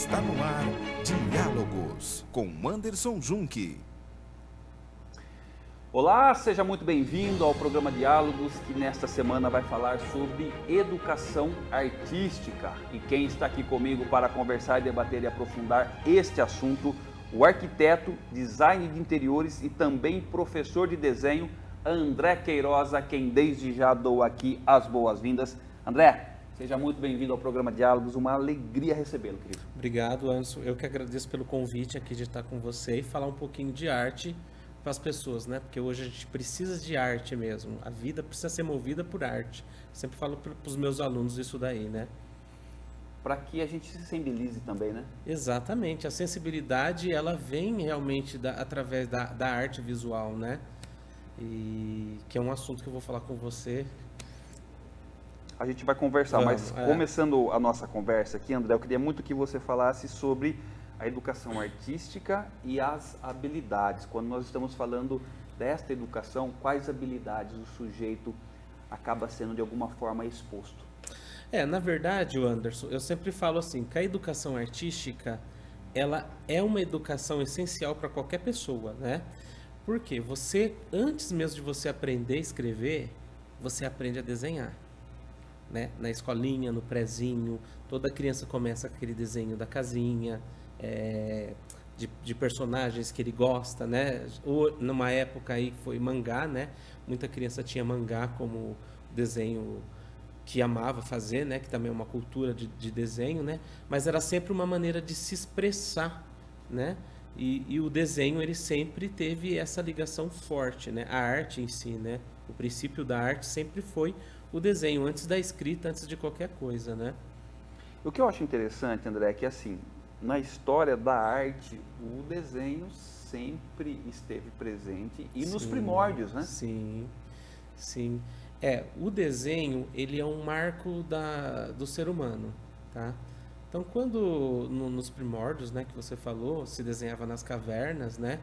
Está no ar Diálogos com Anderson Junque. Olá, seja muito bem-vindo ao programa Diálogos, que nesta semana vai falar sobre educação artística. E quem está aqui comigo para conversar, debater e aprofundar este assunto, o arquiteto, design de interiores e também professor de desenho, André Queiroz, a quem desde já dou aqui as boas-vindas. André, seja muito bem-vindo ao programa Diálogos, uma alegria recebê-lo, querido. Obrigado, Anderson. Eu que agradeço pelo convite aqui de estar com você e falar um pouquinho de arte para as pessoas, né? Porque hoje a gente precisa de arte mesmo. A vida precisa ser movida por arte. Sempre falo para os meus alunos isso daí, né? Para que a gente se sensibilize também, né? Exatamente. A sensibilidade, ela vem realmente através da arte visual, né? E que é um assunto que eu vou falar com você. A gente vai conversar, Vamos, mas começando a nossa conversa aqui, André, eu queria muito que você falasse sobre a educação artística e as habilidades. Quando nós estamos falando desta educação, quais habilidades o sujeito acaba sendo de alguma forma exposto? Na verdade, Anderson, eu sempre falo assim, que a educação artística, ela é uma educação essencial para qualquer pessoa, né? Porque você, antes mesmo de você aprender a escrever, você aprende a desenhar, né? Na escolinha, no prezinho, toda criança começa com aquele desenho da casinha, de personagens que ele gosta, né? Ou numa época aí foi mangá, né? Muita criança tinha mangá como desenho que amava fazer, né? Que também é uma cultura de desenho, né? Mas era sempre uma maneira de se expressar, né? E o desenho, ele sempre teve essa ligação forte, né? A arte em si, né? O princípio da arte sempre foi o desenho, antes da escrita, antes de qualquer coisa, né? O que eu acho interessante, André, é que assim, na história da arte, o desenho sempre esteve presente e nos primórdios, né? Sim, sim. O desenho, ele é um marco do ser humano, tá? Então, quando nos primórdios, né, que você falou, se desenhava nas cavernas, né,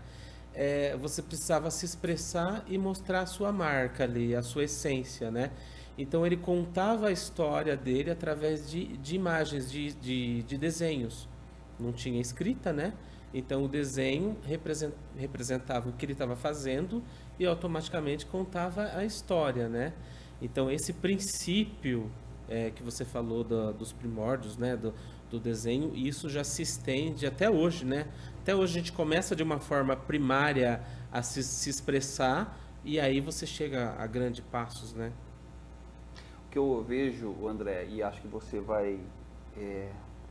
você precisava se expressar e mostrar a sua marca ali, a sua essência, né? Então, ele contava a história dele através de imagens, de desenhos. Não tinha escrita, né? Então, o desenho representava o que ele estava fazendo e automaticamente contava a história, né? Então, esse princípio que você falou dos primórdios, né? Do desenho, isso já se estende até hoje, né? Até hoje a gente começa de uma forma primária a se expressar e aí você chega a grandes passos, né? O que eu vejo, André, e acho que você vai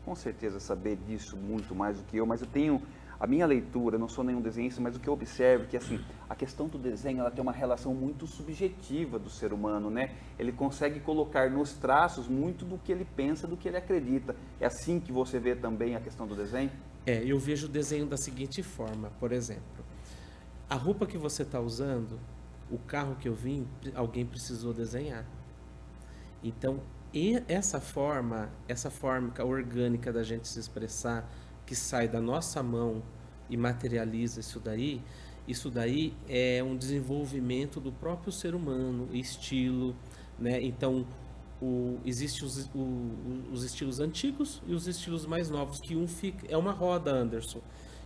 com certeza saber disso muito mais do que eu, mas eu tenho a minha leitura, não sou nenhum desenhista, mas o que eu observo é que assim, a questão do desenho, ela tem uma relação muito subjetiva do ser humano, né? Ele consegue colocar nos traços muito do que ele pensa, do que ele acredita. É assim que você vê também a questão do desenho? Eu vejo o desenho da seguinte forma, por exemplo, a roupa que você está usando, o carro que eu vim, alguém precisou desenhar. Então, essa forma orgânica da gente se expressar, que sai da nossa mão e materializa isso daí é um desenvolvimento do próprio ser humano, estilo, né? Então, existem os estilos antigos e os estilos mais novos, que é uma roda, Anderson.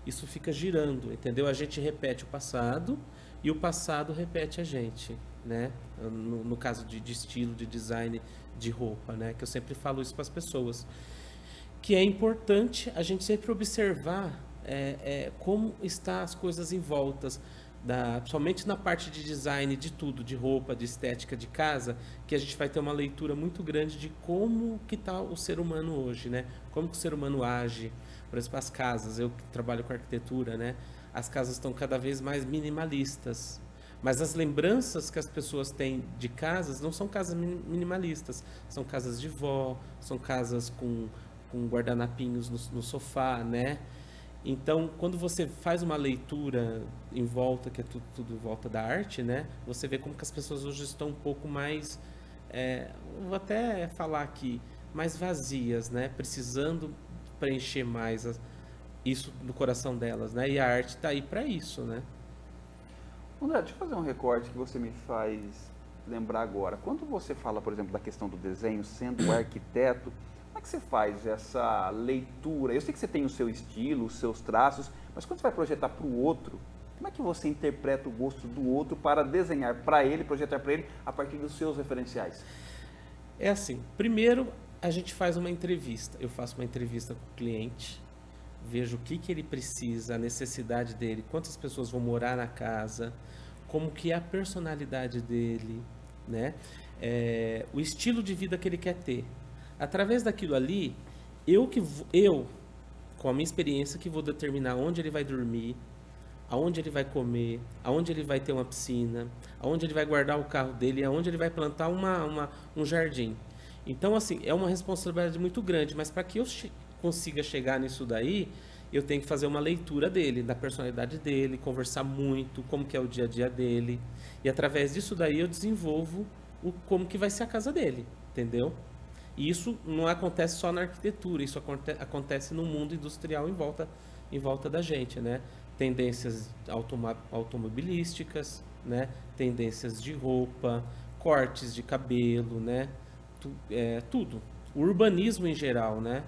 Isso fica girando, entendeu? A gente repete o passado e o passado repete a gente, né? No caso de estilo, de design, de roupa, né? Que eu sempre falo isso para as pessoas. Que é importante a gente sempre observar como estão as coisas em voltas, somente na parte de design de tudo, de roupa, de estética de casa, que a gente vai ter uma leitura muito grande de como que está o ser humano hoje, né? Como que o ser humano age. Por exemplo, as casas, eu que trabalho com arquitetura, né? As casas estão cada vez mais minimalistas. Mas as lembranças que as pessoas têm de casas não são casas minimalistas, são casas de vó, são casas com guardanapinhos no sofá, né? Então, quando você faz uma leitura em volta, que é tudo em volta da arte, né? Você vê como que as pessoas hoje estão um pouco mais, vou até falar aqui, mais vazias, né? Precisando preencher mais isso no coração delas, né? E a arte está aí para isso, né? André, deixa eu fazer um recorte que você me faz lembrar agora. Quando você fala, por exemplo, da questão do desenho, sendo arquiteto, como é que que você faz essa leitura? Eu sei que você tem o seu estilo, os seus traços, mas quando você vai projetar para o outro, como é que você interpreta o gosto do outro para desenhar para ele, projetar para ele a partir dos seus referenciais? É assim, primeiro a gente faz uma entrevista. Eu faço uma entrevista com o cliente, vejo o que ele precisa, a necessidade dele, quantas pessoas vão morar na casa, como que é a personalidade dele, né? O estilo de vida que ele quer ter. Através daquilo ali, eu, com a minha experiência, que vou determinar onde ele vai dormir, aonde ele vai comer, aonde ele vai ter uma piscina, aonde ele vai guardar o carro dele, aonde ele vai plantar um jardim. Então, assim, é uma responsabilidade muito grande, mas para que eu consiga chegar nisso daí, eu tenho que fazer uma leitura dele, da personalidade dele, conversar muito, como que é o dia a dia dele, e através disso daí eu desenvolvo como que vai ser a casa dele, entendeu? E isso não acontece só na arquitetura, isso acontece no mundo industrial em volta da gente, né? Tendências automobilísticas, né? Tendências de roupa, cortes de cabelo, né? Tudo. O urbanismo em geral, né?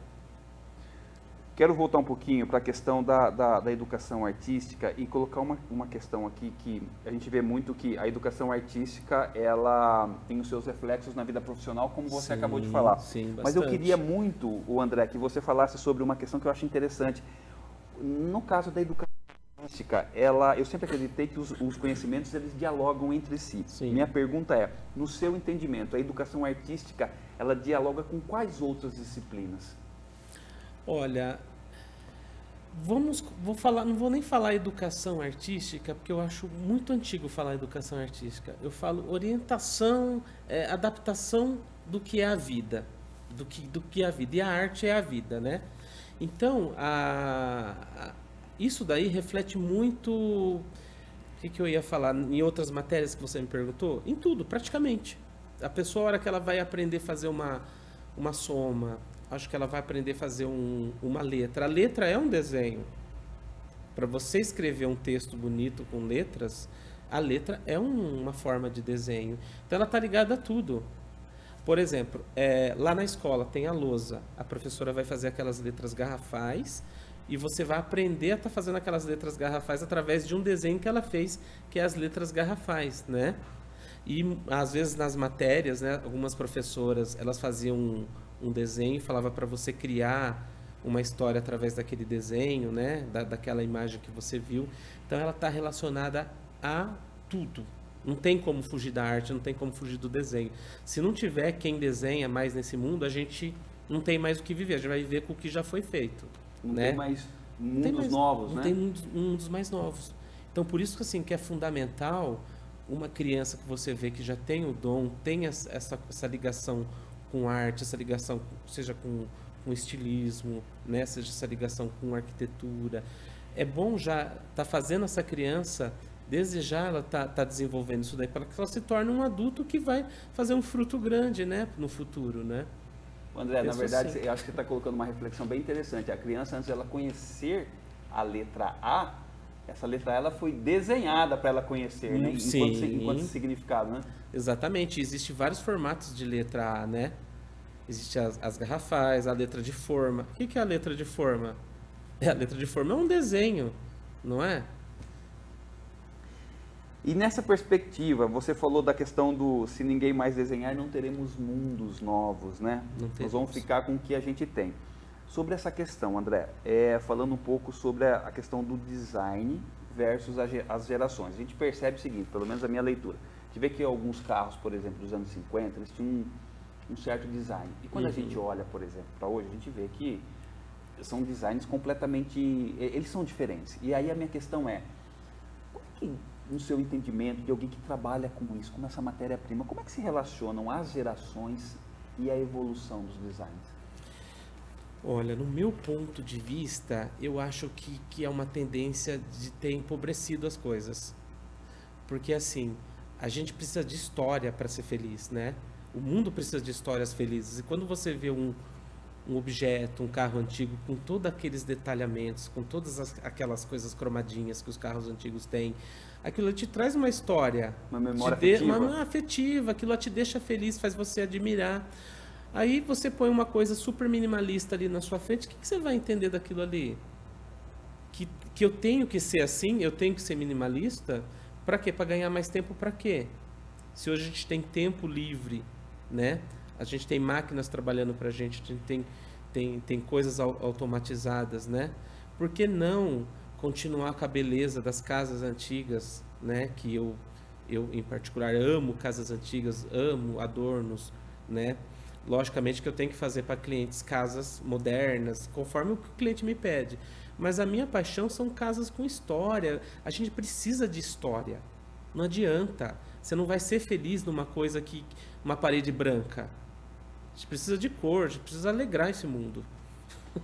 Quero voltar um pouquinho para a questão da educação artística e colocar uma questão aqui que a gente vê muito que a educação artística ela tem os seus reflexos na vida profissional, como você acabou de falar. Sim, mas eu queria muito, André, que você falasse sobre uma questão que eu acho interessante. No caso da educação artística, eu sempre acreditei que os conhecimentos eles dialogam entre si. Sim. Minha pergunta é, no seu entendimento, a educação artística ela dialoga com quais outras disciplinas? Olha, não vou nem falar educação artística, porque eu acho muito antigo falar educação artística. Eu falo orientação, adaptação do que é a vida, do que é a vida. E a arte é a vida, né? Então, isso daí reflete muito o que eu ia falar em outras matérias que você me perguntou? Em tudo, praticamente. A pessoa, a hora que ela vai aprender a fazer uma soma, acho que ela vai aprender a fazer uma letra. A letra é um desenho. Para você escrever um texto bonito com letras, a letra é uma forma de desenho. Então ela está ligada a tudo. Por exemplo, lá na escola tem a lousa. A professora vai fazer aquelas letras garrafais e você vai aprender a estar fazendo aquelas letras garrafais através de um desenho que ela fez, que é as letras garrafais, né? E às vezes nas matérias, né, algumas professoras, elas faziam um desenho e falava para você criar uma história através daquele desenho, né, daquela imagem que você viu. Então ela está relacionada a tudo. Não tem como fugir da arte, não tem como fugir do desenho. Se não tiver quem desenha mais nesse mundo, a gente não tem mais o que viver, a gente vai viver com o que já foi feito. Não né? tem mais mundos novos, né? Não tem mundos mais novos. Então por isso que, assim, que é fundamental uma criança que você vê que já tem o dom, tem essa ligação com arte, essa ligação, seja com estilismo, né? Seja essa ligação com arquitetura. É bom já estar fazendo essa criança, desde já ela tá desenvolvendo isso daí, para que ela se torne um adulto que vai fazer um fruto grande, né? No futuro, né? André, na verdade, eu acho que você está colocando uma reflexão bem interessante. A criança, antes dela conhecer a letra A, essa letra A ela foi desenhada para ela conhecer, né? Enquanto significado, né? Exatamente. Existem vários formatos de letra A, né? Existem as garrafais, a letra de forma. O que é a letra de forma? A letra de forma é um desenho, não é? E nessa perspectiva, você falou da questão do se ninguém mais desenhar, não teremos mundos novos, né? Nós vamos ficar com o que a gente tem. Sobre essa questão, André, falando um pouco sobre a questão do design versus as gerações. A gente percebe o seguinte, pelo menos a minha leitura. A gente vê que alguns carros, por exemplo, dos anos 50, eles tinham um certo design. E quando a gente olha, por exemplo, para hoje, a gente vê que são designs completamente... Eles são diferentes. E aí a minha questão é, como é que, no seu entendimento, de alguém que trabalha com isso, com essa matéria-prima, como é que se relacionam as gerações e a evolução dos designs? Olha, no meu ponto de vista, eu acho que é uma tendência de ter empobrecido as coisas. Porque, assim, a gente precisa de história para ser feliz, né? O mundo precisa de histórias felizes. E quando você vê um objeto, um carro antigo, com todos aqueles detalhamentos, com todas aquelas coisas cromadinhas que os carros antigos têm, aquilo te traz uma história. Uma memória afetiva. Uma afetiva, aquilo te deixa feliz, faz você admirar. Aí você põe uma coisa super minimalista ali na sua frente, o que você vai entender daquilo ali? Que eu tenho que ser assim, eu tenho que ser minimalista, para quê? Para ganhar mais tempo para quê? Se hoje a gente tem tempo livre, né? A gente tem máquinas trabalhando para a gente tem coisas automatizadas, né? Por que não continuar com a beleza das casas antigas, né? Que eu em particular amo casas antigas, amo adornos, né? Logicamente que eu tenho que fazer para clientes casas modernas, conforme o que o cliente me pede. Mas a minha paixão são casas com história. A gente precisa de história. Não adianta. Você não vai ser feliz numa coisa que uma parede branca. A gente precisa de cor, a gente precisa alegrar esse mundo.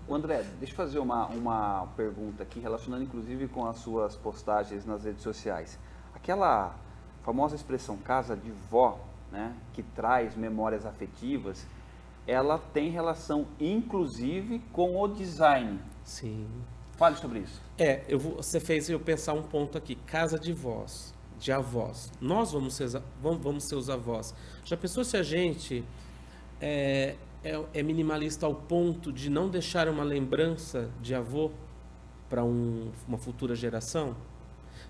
André, deixa eu fazer uma pergunta aqui, relacionando inclusive com as suas postagens nas redes sociais. Aquela famosa expressão casa de vó, né, que traz memórias afetivas, ela tem relação inclusive com o design. Sim. Fale sobre isso. Você fez eu pensar um ponto aqui, casa de vós, de avós. Nós vamos ser os avós. Já pensou se a gente é minimalista ao ponto de não deixar uma lembrança de avô para uma futura geração?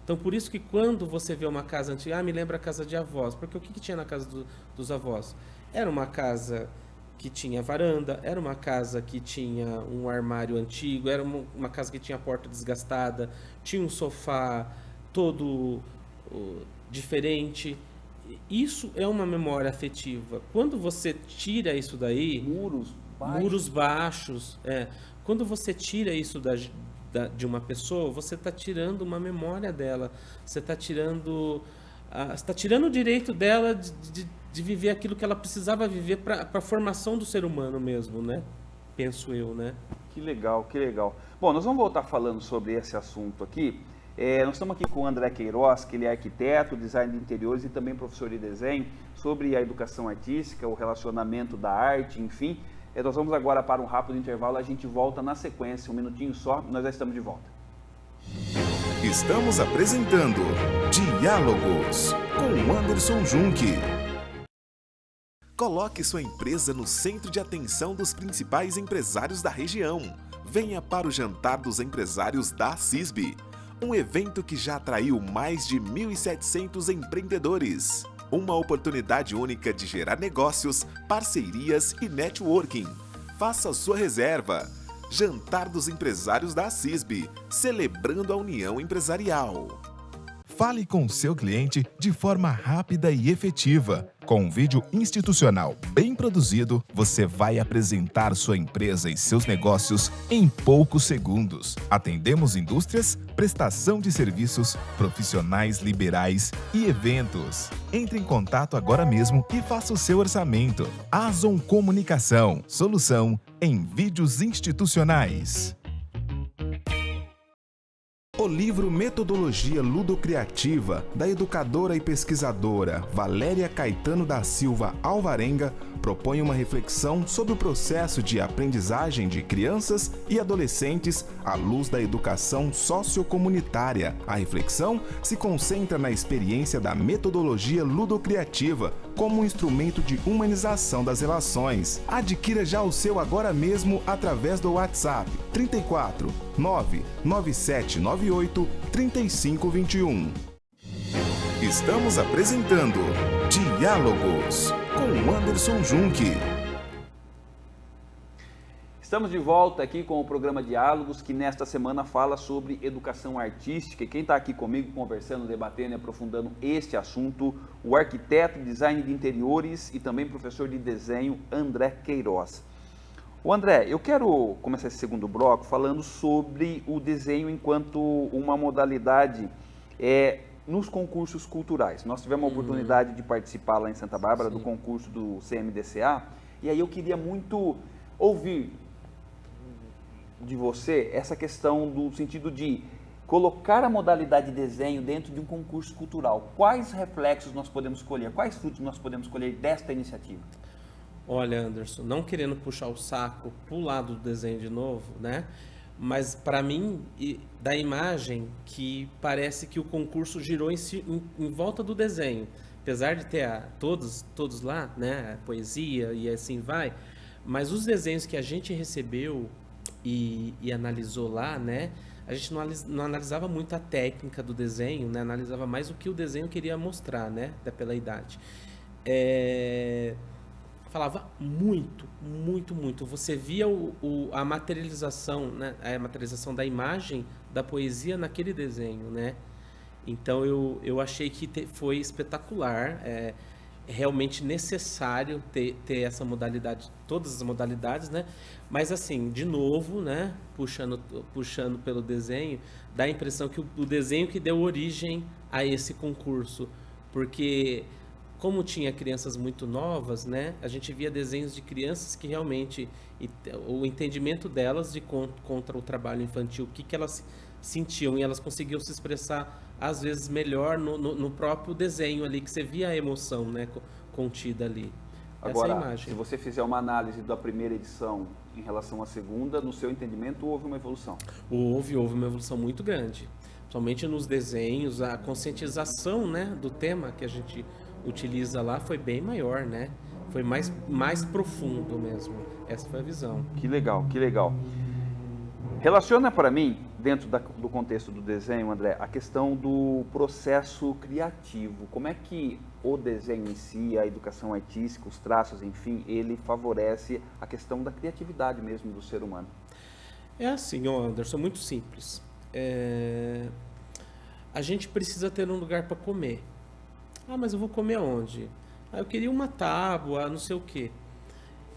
Então, por isso que quando você vê uma casa antiga, me lembra a casa de avós. Porque o que tinha na casa dos avós? Era uma casa que tinha varanda, era uma casa que tinha um armário antigo, era uma casa que tinha a porta desgastada, tinha um sofá todo diferente. Isso é uma memória afetiva. Quando você tira isso daí... Muros baixos. Quando você tira isso de uma pessoa, você está tirando uma memória dela. Você está tirando o direito dela de viver aquilo que ela precisava viver para a formação do ser humano mesmo, né? Penso eu, né? Que legal, que legal. Bom, nós vamos voltar falando sobre esse assunto aqui. Nós estamos aqui com o André Queiroz, que ele é arquiteto, design de interiores e também professor de desenho, sobre a educação artística, o relacionamento da arte, enfim. Nós vamos agora para um rápido intervalo, a gente volta na sequência, um minutinho só, nós já estamos de volta. Estamos apresentando Diálogos com Anderson Junque. Coloque sua empresa no centro de atenção dos principais empresários da região. Venha para o Jantar dos Empresários da CISB, um evento que já atraiu mais de 1.700 empreendedores. Uma oportunidade única de gerar negócios, parcerias e networking. Faça sua reserva. Jantar dos Empresários da CISB, celebrando a união empresarial. Fale com seu cliente de forma rápida e efetiva. Com um vídeo institucional bem produzido, você vai apresentar sua empresa e seus negócios em poucos segundos. Atendemos indústrias, prestação de serviços, profissionais liberais e eventos. Entre em contato agora mesmo e faça o seu orçamento. Azon Comunicação, solução em vídeos institucionais. O livro Metodologia Ludocriativa, da educadora e pesquisadora Valéria Caetano da Silva Alvarenga, propõe uma reflexão sobre o processo de aprendizagem de crianças e adolescentes à luz da educação sociocomunitária. A reflexão se concentra na experiência da metodologia ludocriativa como um instrumento de humanização das relações. Adquira já o seu agora mesmo através do WhatsApp 34 99798 3521. Estamos apresentando Diálogos com Anderson Junque. Estamos de volta aqui com o programa Diálogos, que nesta semana fala sobre educação artística. E quem está aqui comigo conversando, debatendo e aprofundando este assunto, o arquiteto, design de interiores e também professor de desenho, André Queiroz. O André, eu quero começar esse segundo bloco falando sobre o desenho enquanto uma modalidade nos concursos culturais. Nós tivemos a oportunidade de participar lá em Santa Bárbara do concurso do CMDCA, e aí eu queria muito ouvir de você essa questão do sentido de colocar a modalidade de desenho dentro de um concurso cultural. Quais reflexos nós podemos colher, quais frutos nós podemos colher desta iniciativa? Olha, Anderson, não querendo puxar o saco pro lado do desenho de novo, né? Mas para mim, dá a imagem que parece que o concurso girou em volta do desenho. apesar de ter todos lá, né, poesia e assim vai, mas os desenhos que a gente recebeu e analisou lá, né, a gente não analisava muito a técnica do desenho, né, analisava mais o que o desenho queria mostrar, né, até pela idade. Falava muito, muito, muito. Você via a materialização, né, a materialização da imagem da poesia naquele desenho, né? Então eu achei que foi espetacular, realmente necessário ter essa modalidade, todas as modalidades, né? Mas assim, de novo, né? Puxando pelo desenho, dá a impressão que o desenho que deu origem a esse concurso, porque como tinha crianças muito novas, né? A gente via desenhos de crianças que realmente o entendimento delas contra o trabalho infantil, o que elas sentiam, e elas conseguiam se expressar às vezes melhor no próprio desenho ali, que você via a emoção, né, contida ali. Agora, essa imagem. se você fizer uma análise da primeira edição em relação à segunda, no seu entendimento houve uma evolução? Houve uma evolução muito grande, somente nos desenhos, a conscientização, né, do tema que a gente utiliza lá foi bem maior, né? Foi mais profundo mesmo. Essa foi a visão. Que legal, que legal. Relaciona para mim, dentro do contexto do desenho, André, a questão do processo criativo. Como é que o desenho em si, a educação artística, os traços, enfim, ele favorece a questão da criatividade mesmo do ser humano? É assim, Anderson, muito simples. A gente precisa ter um lugar para comer. Ah, mas eu vou comer aonde? Ah, eu queria uma tábua, não sei o quê.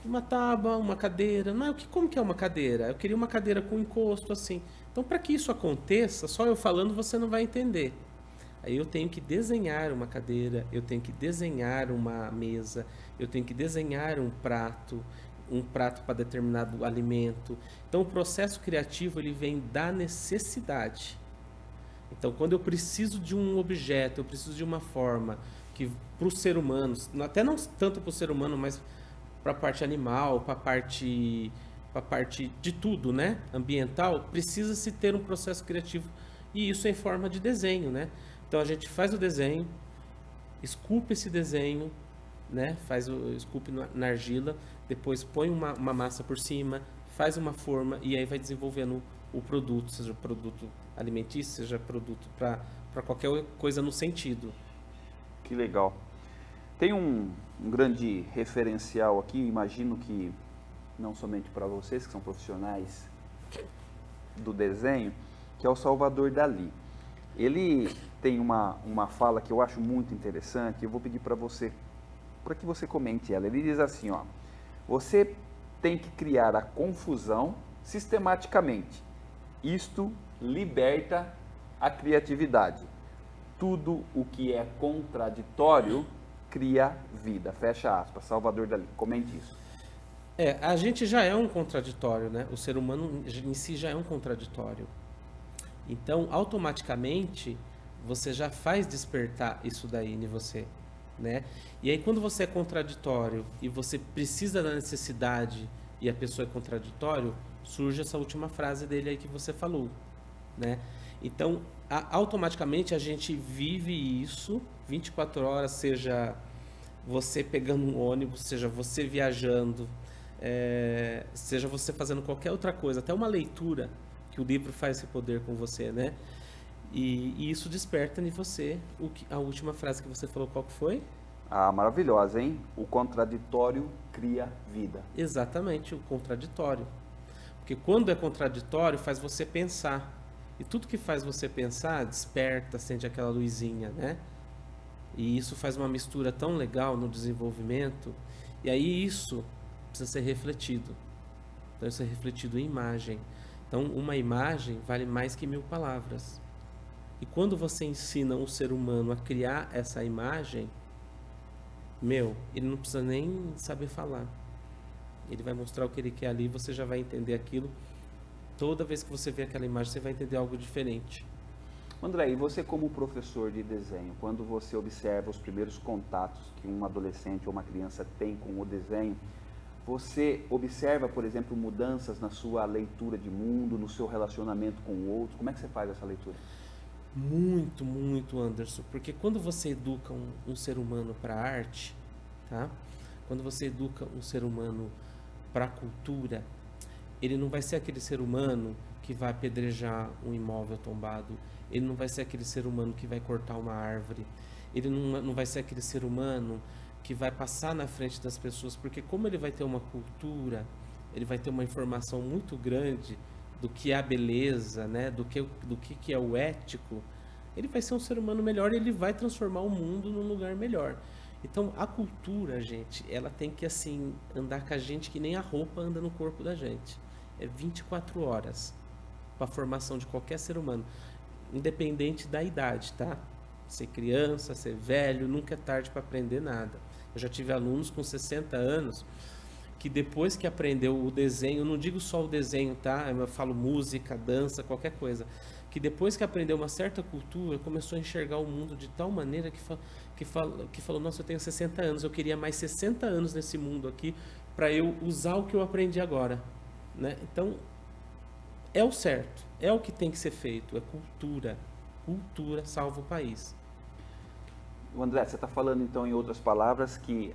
Uma tábua, uma cadeira. Não, como que é uma cadeira? Eu queria uma cadeira com encosto, assim. Então, para que isso aconteça, só eu falando você não vai entender. Aí eu tenho que desenhar uma cadeira, eu tenho que desenhar uma mesa, eu tenho que desenhar um prato para determinado alimento. Então, o processo criativo, ele vem da necessidade. Então, quando eu preciso de um objeto, eu preciso de uma forma que para o ser humano, até não tanto para o ser humano, mas para a parte animal, para a parte de tudo, né? Ambiental, precisa-se ter um processo criativo, e isso é em forma de desenho, né? Então a gente faz o desenho, esculpe esse desenho, né? Esculpe na argila, depois põe uma massa por cima, faz uma forma e aí vai desenvolvendo o produto, seja produto alimentício, seja produto para qualquer coisa no sentido. Que legal. Tem um grande referencial aqui, imagino que não somente para vocês que são profissionais do desenho, que é o Salvador Dalí. Ele tem uma fala que eu acho muito interessante, eu vou pedir para que você comente ela. Ele diz assim, ó: você tem que criar a confusão sistematicamente. Isto liberta a criatividade. Tudo o que é contraditório cria vida. Fecha aspas. Salvador Dalí. Comente isso. A gente já é um contraditório, né? O ser humano em si já é um contraditório. Então, automaticamente, você já faz despertar isso daí em você, né? E aí, quando você é contraditório e você precisa da necessidade e a pessoa é contraditório, surge essa última frase dele aí que você falou, né? Então, automaticamente a gente vive isso 24 horas, seja você pegando um ônibus, seja você viajando, seja você fazendo qualquer outra coisa, até uma leitura, que o livro faz esse poder com você, né? E isso desperta em você a última frase que você falou, qual que foi? Ah, maravilhosa, hein? O contraditório cria vida. Exatamente, o contraditório. Porque quando é contraditório, faz você pensar. E tudo que faz você pensar, desperta, acende aquela luzinha, né? E isso faz uma mistura tão legal no desenvolvimento. E aí isso precisa ser refletido. Então, isso é refletido em imagem. Então, uma imagem vale mais que 1000 palavras. E quando você ensina um ser humano a criar essa imagem, ele não precisa nem saber falar. Ele vai mostrar o que ele quer ali, você já vai entender aquilo. Toda vez que você vê aquela imagem, você vai entender algo diferente. André, e você como professor de desenho, quando você observa os primeiros contatos que um adolescente ou uma criança tem com o desenho, você observa, por exemplo, mudanças na sua leitura de mundo, no seu relacionamento com o outro? Como é que você faz essa leitura? Muito, muito, Anderson. Porque quando você educa um ser humano para a arte, tá? Quando você educa um ser humano para a cultura, ele não vai ser aquele ser humano que vai apedrejar um imóvel tombado, ele não vai ser aquele ser humano que vai cortar uma árvore, ele não vai ser aquele ser humano que vai passar na frente das pessoas, porque como ele vai ter uma cultura, ele vai ter uma informação muito grande do que é a beleza, né? do que é o ético, ele vai ser um ser humano melhor e ele vai transformar o mundo num lugar melhor. Então, a cultura, gente, ela tem que, assim, andar com a gente que nem a roupa anda no corpo da gente. É 24 horas para a formação de qualquer ser humano, independente da idade, tá? Ser criança, ser velho, nunca é tarde para aprender nada. Eu já tive alunos com 60 anos que depois que aprendeu o desenho, não digo só o desenho, tá? Eu falo música, dança, qualquer coisa, que depois que aprendeu uma certa cultura, começou a enxergar o mundo de tal maneira que falou, nossa, eu tenho 60 anos, eu queria mais 60 anos nesse mundo aqui para eu usar o que eu aprendi agora, né? Então, é o certo, é o que tem que ser feito, é cultura. Cultura salva o país. O André, você está falando então, em outras palavras, que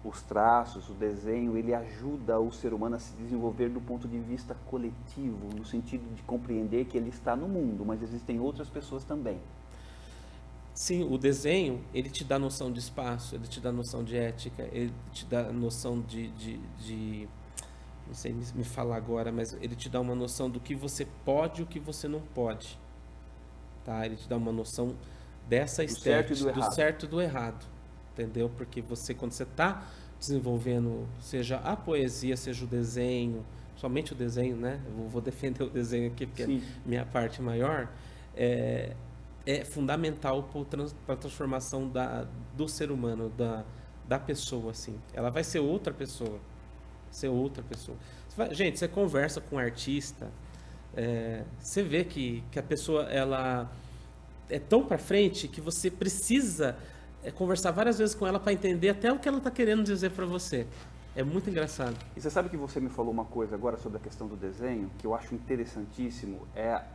os traços, o desenho, ele ajuda o ser humano a se desenvolver do ponto de vista coletivo, no sentido de compreender que ele está no mundo, mas existem outras pessoas também. Sim, o desenho, ele te dá noção de espaço, ele te dá noção de ética, ele te dá noção de não sei me falar agora, mas ele te dá uma noção do que você pode e o que você não pode. Tá? Ele te dá uma noção dessa estética, do certo e do errado. Entendeu? Porque você, quando você está desenvolvendo, seja a poesia, seja o desenho, somente o desenho, né? Eu vou defender o desenho aqui, porque Sim. é minha parte maior, é fundamental para a transformação do ser humano, da pessoa, assim. Ela vai ser outra pessoa. Gente, você conversa com um artista, você vê que a pessoa, ela é tão para frente que você precisa conversar várias vezes com ela para entender até o que ela está querendo dizer para você. É muito engraçado. E você sabe que você me falou uma coisa agora sobre a questão do desenho, que eu acho interessantíssimo,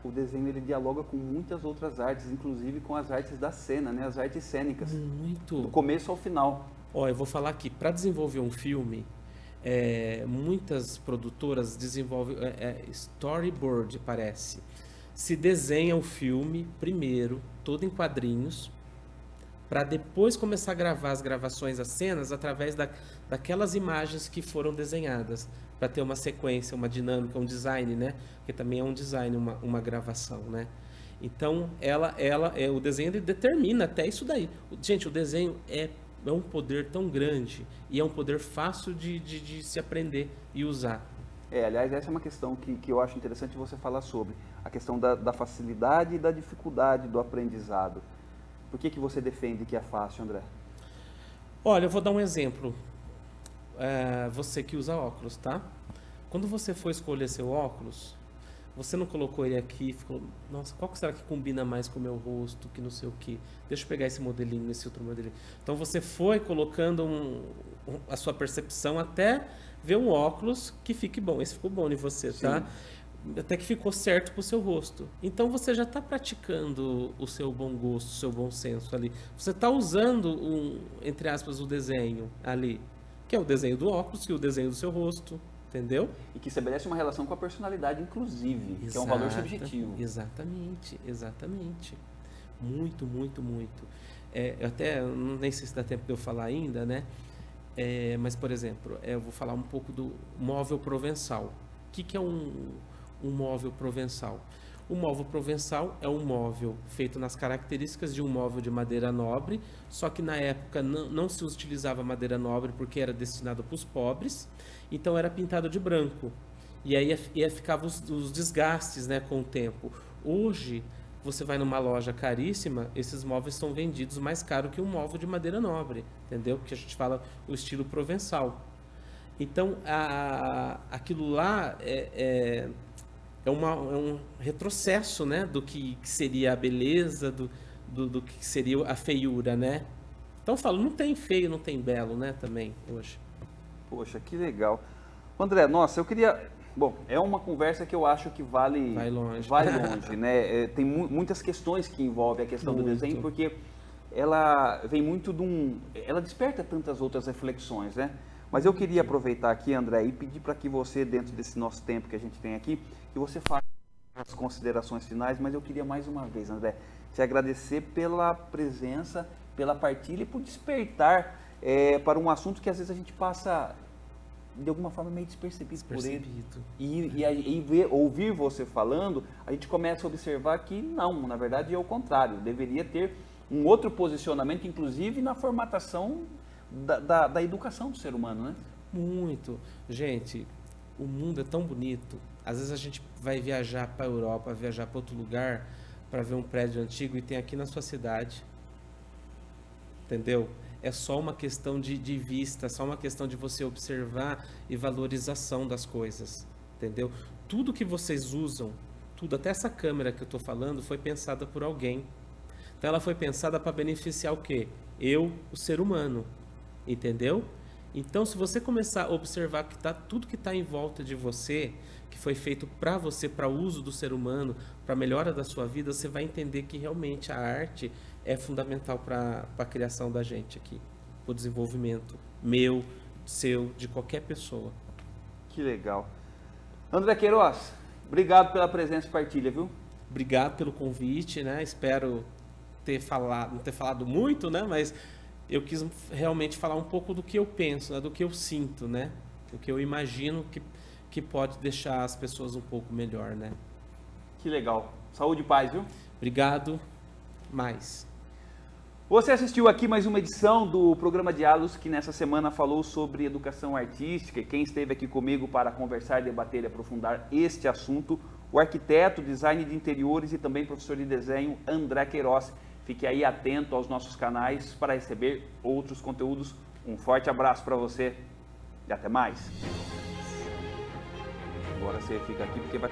o desenho, ele dialoga com muitas outras artes, inclusive com as artes da cena, né? As artes cênicas. Muito. Do começo ao final. Eu vou falar aqui, para desenvolver um filme, muitas produtoras desenvolvem storyboard, parece. Se desenha o filme primeiro, todo em quadrinhos, para depois começar a gravar as gravações, as cenas, através daquelas imagens que foram desenhadas, para ter uma sequência, uma dinâmica, um design, né? Porque também é um design, uma gravação, né? Então, o desenho ele determina até isso daí. Gente, o desenho é um poder tão grande e é um poder fácil de se aprender e usar. Aliás, essa é uma questão que eu acho interessante você falar sobre, a questão da facilidade e da dificuldade do aprendizado. Por que você defende que é fácil, André? Olha, eu vou dar um exemplo. Você que usa óculos, tá? Quando você for escolher seu óculos, você não colocou ele aqui e ficou, nossa, qual que será que combina mais com o meu rosto, que não sei o quê? Deixa eu pegar esse modelinho, esse outro modelinho. Então você foi colocando a sua percepção até ver um óculos que fique bom. Esse ficou bom em você, Sim. tá? Até que ficou certo pro seu rosto. Então você já está praticando o seu bom gosto, o seu bom senso ali. Você está usando, entre aspas, o desenho ali, que é o desenho do óculos, que é o desenho do seu rosto, entendeu? E que estabelece uma relação com a personalidade, inclusive, que é um valor subjetivo. Exatamente. Muito, muito, muito. Eu até, nem sei se dá tempo de eu falar ainda, né? Mas, por exemplo, eu vou falar um pouco do móvel provençal. O que é um móvel provençal? O móvel provençal é um móvel feito nas características de um móvel de madeira nobre, só que na época não se utilizava madeira nobre porque era destinado para os pobres, então era pintado de branco. E aí ficavam os desgastes, né, com o tempo. Hoje, você vai numa loja caríssima, esses móveis são vendidos mais caro que um móvel de madeira nobre, entendeu? Porque a gente fala o estilo provençal. Então, aquilo lá é um retrocesso, né, do que seria a beleza, do que seria a feiura, né? Então, eu falo, não tem feio, não tem belo, né, também, hoje. Poxa, que legal. André, nossa, eu queria Bom, é uma conversa que eu acho que vai longe, né? Tem muitas questões que envolvem a questão do desenho, porque ela vem muito ela desperta tantas outras reflexões, né? Mas eu queria aproveitar aqui, André, e pedir para que você, dentro desse nosso tempo que a gente tem aqui, que você faça as considerações finais, mas eu queria mais uma vez, André, te agradecer pela presença, pela partilha e por despertar para um assunto que às vezes a gente passa de alguma forma meio despercebido por ele. E ouvir você falando, a gente começa a observar que não, na verdade é o contrário, deveria ter um outro posicionamento, inclusive na formatação da educação do ser humano, né? Muito. Gente, o mundo é tão bonito. Às vezes a gente vai viajar para a Europa, viajar para outro lugar, para ver um prédio antigo e tem aqui na sua cidade. Entendeu? É só uma questão de vista, só uma questão de você observar e valorização das coisas. Entendeu? Tudo que vocês usam, tudo, até essa câmera que eu estou falando, foi pensada por alguém. Então ela foi pensada para beneficiar o quê? Eu, o ser humano. Entendeu? Então, se você começar a observar que tudo que está em volta de você, que foi feito para você, para uso do ser humano, para a melhora da sua vida, você vai entender que realmente a arte é fundamental para a criação da gente aqui, para o desenvolvimento meu, seu, de qualquer pessoa. Que legal. André Queiroz, obrigado pela presença e partilha, viu? Obrigado pelo convite, né? Espero não ter falado muito, né? Mas eu quis realmente falar um pouco do que eu penso, né? Do que eu sinto, né? Do que eu imagino que pode deixar as pessoas um pouco melhor, né? Que legal. Saúde e paz, viu? Obrigado. Mais. Você assistiu aqui mais uma edição do programa Diálogos, que nessa semana falou sobre educação artística. E quem esteve aqui comigo para conversar, debater e aprofundar este assunto, o arquiteto, design de interiores e também professor de desenho, André Queiroz. Fique aí atento aos nossos canais para receber outros conteúdos. Um forte abraço para você e até mais. Agora você fica aqui porque vai...